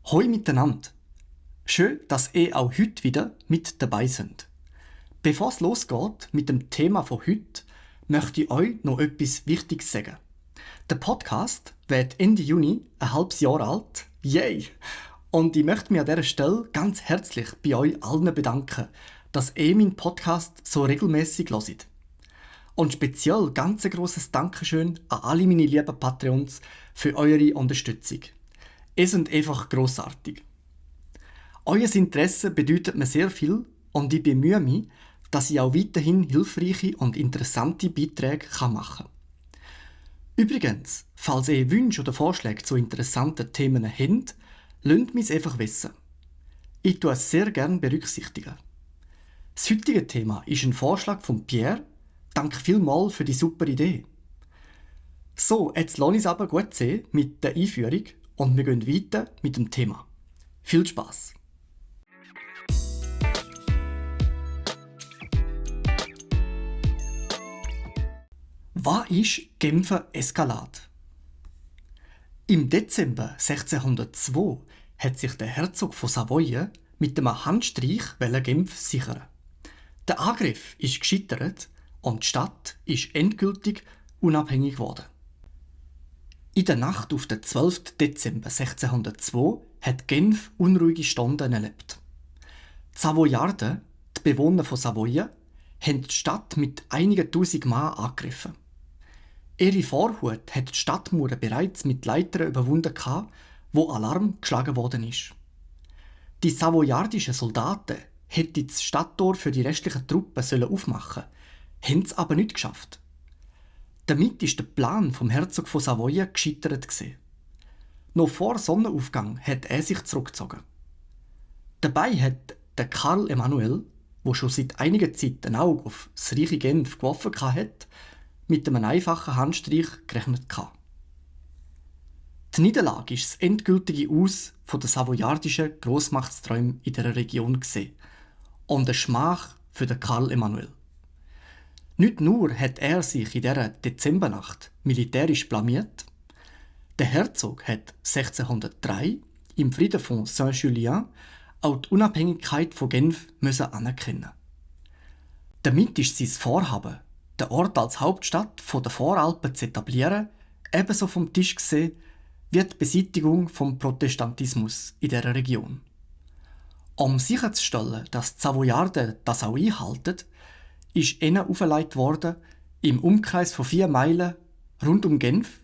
Hoi miteinander. Schön, dass ihr auch heute wieder mit dabei seid. Bevor es losgeht mit dem Thema von heute, möchte ich euch noch etwas Wichtiges sagen. Der Podcast wird Ende Juni ein halbes Jahr alt. Yay! Und ich möchte mich an dieser Stelle ganz herzlich bei euch allen bedanken, dass ihr meinen Podcast so regelmäßig hört. Und speziell ganz ein grosses Dankeschön an alle meine lieben Patreons für eure Unterstützung. Ihr seid einfach grossartig. Euer Interesse bedeutet mir sehr viel und ich bemühe mich, dass ich auch weiterhin hilfreiche und interessante Beiträge machen kann. Übrigens, falls ihr Wünsche oder Vorschläge zu interessanten Themen habt, lasst mich es einfach wissen. Ich tue es sehr gerne berücksichtigen. Das heutige Thema ist ein Vorschlag von Pierre. Danke vielmals für die super Idee. So, jetzt lasse ich es aber gut sehen mit der Einführung und wir gehen weiter mit dem Thema. Viel Spaß! Was ist Genfer Eskalade? Im Dezember 1602 hat sich der Herzog von Savoyen mit einem Handstreich Genf sichern. Der Angriff ist gescheitert und die Stadt ist endgültig unabhängig geworden. In der Nacht auf den 12. Dezember 1602 hat Genf unruhige Stunden erlebt. Die Savoyarden, die Bewohner von Savoyen, haben die Stadt mit einigen tausend Mann angegriffen. Ihre Vorhut hat die Stadtmauern bereits mit Leitern überwunden, wo Alarm geschlagen worden ist. Die savoyardischen Soldaten hätten das Stadttor für die restlichen Truppen aufmachen sollen, haben es aber nicht geschafft. Damit ist der Plan vom Herzog von Savoyen gescheitert. Noch vor Sonnenaufgang hat er sich zurückgezogen. Dabei hat der Karl Emanuel, der schon seit einiger Zeit ein Auge auf das reiche Genf geworfen hat, mit einem einfachen Handstreich gerechnet. Die Niederlage ist das endgültige Aus der savoyardischen Grossmachtsträume in dieser Region und eine Schmach für den Karl Emanuel. Nicht nur hat er sich in dieser Dezembernacht militärisch blamiert, der Herzog hat 1603 im Frieden von Saint-Julien auch die Unabhängigkeit von Genf anerkennen. Damit ist sein Vorhaben, den Ort als Hauptstadt der Voralpen zu etablieren, ebenso vom Tisch gesehen wie die Beseitigung vom Protestantismus in dieser Region. Um sicherzustellen, dass die Savoyarden das auch einhalten, ist ihnen auferlegt worden, im Umkreis von 4 Meilen rund um Genf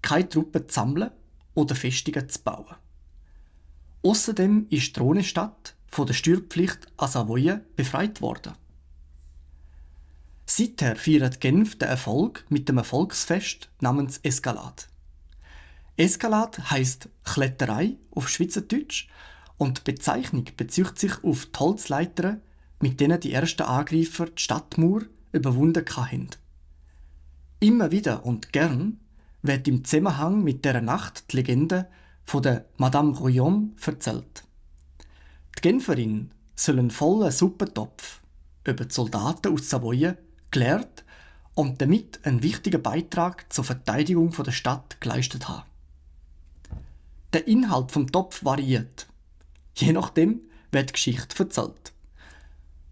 keine Truppen zu sammeln oder Festungen zu bauen. Außerdem ist die Thronestadt von der Steuerpflicht an Savoyen befreit worden. Seither feiert Genf den Erfolg mit dem Volksfest namens Eskalade. Eskalade heisst Kletterei auf Schweizerdeutsch und die Bezeichnung bezieht sich auf die Holzleitern, mit denen die ersten Angreifer die Stadtmauer überwunden hatten. Immer wieder und gern wird im Zusammenhang mit dieser Nacht die Legende von der Madame Rouillon erzählt. Die Genferin soll einen vollen Suppentopf über die Soldaten aus Savoyen geleert und damit einen wichtigen Beitrag zur Verteidigung der Stadt geleistet haben. Der Inhalt vom Topf variiert. Je nachdem wird die Geschichte erzählt.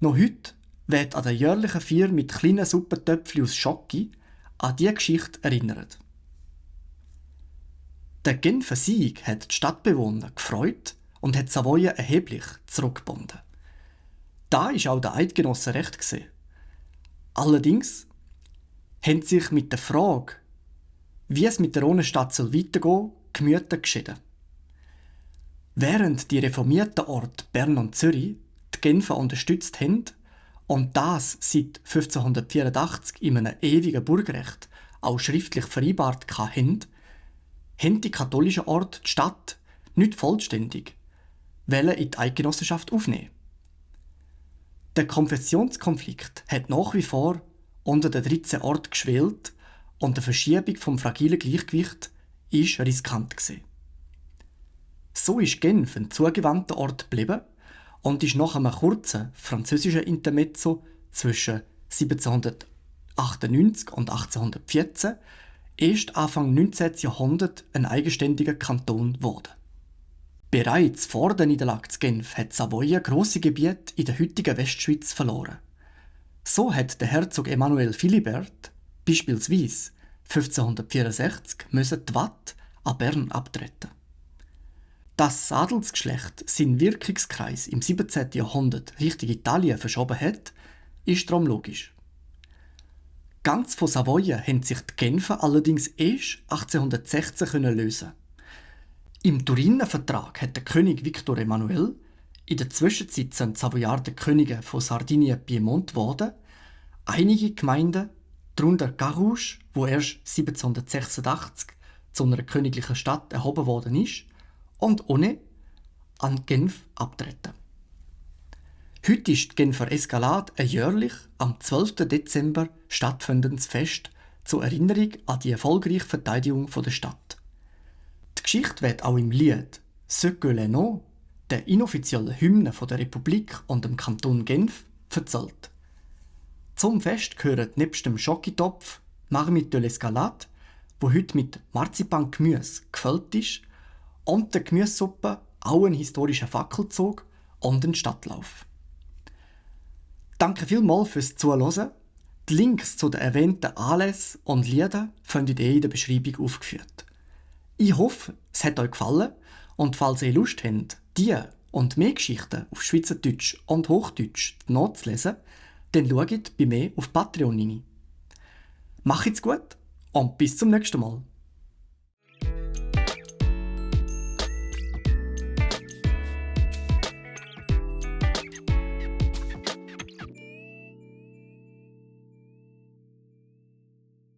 Noch heute wird an der jährlichen Feier mit kleinen Suppentöpfchen aus Schoki an diese Geschichte erinnert. Der Genfer Sieg hat die Stadtbewohner gefreut und hat Savoyen erheblich zurückgebunden. Da ist auch der Eidgenossen recht gesehen. Allerdings haben sich mit der Frage, wie es mit der Kronenstadt weitergehen soll, Gemüter geschieden. Während die reformierten Orte Bern und Zürich die Genfer unterstützt haben und das seit 1584 in einem ewigen Burgrecht auch schriftlich vereinbart haben die katholischen Orte die Stadt nicht vollständig in die Eidgenossenschaft aufnehmen. Der Konfessionskonflikt hat nach wie vor unter den 13 Orten geschwelt und die Verschiebung vom fragilen Gleichgewicht ist riskant gewesen. So ist Genf ein zugewandter Ort geblieben und ist nach einem kurzen französischen Intermezzo zwischen 1798 und 1814 erst Anfang 19. Jahrhundert ein eigenständiger Kanton geworden. Bereits vor der Niederlage zu Genf hat Savoyen grosse Gebiete in der heutigen Westschweiz verloren. So hat der Herzog Emanuel Philibert beispielsweise 1564 die Watt an Bern abtreten. Dass das Adelsgeschlecht seinen Wirkungskreis im 17. Jahrhundert Richtung Italien verschoben hat, ist darum logisch. Ganz von Savoyen haben sich die Genfer allerdings erst 1816 lösen. Im Turiner Vertrag hat der König Victor Emanuel, in der Zwischenzeit sind die Savoyarden Könige von Sardinien-Piemont geworden, einige Gemeinden, darunter Carouge, wo erst 1786 zu einer königlichen Stadt erhoben worden ist, und ohne an Genf abtreten. Heute ist die Genfer Escalade ein jährlich am 12. Dezember stattfindendes Fest zur Erinnerung an die erfolgreiche Verteidigung der Stadt. Die Geschichte wird auch im Lied «Ce que les noms», der inoffiziellen Hymne der Republik und dem Kanton Genf, erzählt. Zum Fest gehören nebst dem Schokitopf Marmite de l'Escalade, wo heute mit Marzipangemüse gefüllt ist, und der Gemüsesuppe auch ein historischer Fackelzug und ein Stadtlauf. Danke vielmals fürs Zuhören. Die Links zu den erwähnten Anlässen und Liedern findet ihr in der Beschreibung aufgeführt. Ich hoffe, es hat euch gefallen und falls ihr Lust habt, diese und mehr Geschichten auf Schweizerdeutsch und Hochdeutsch nachzulesen, dann schaut bei mir auf Patreon rein. Macht's gut und bis zum nächsten Mal.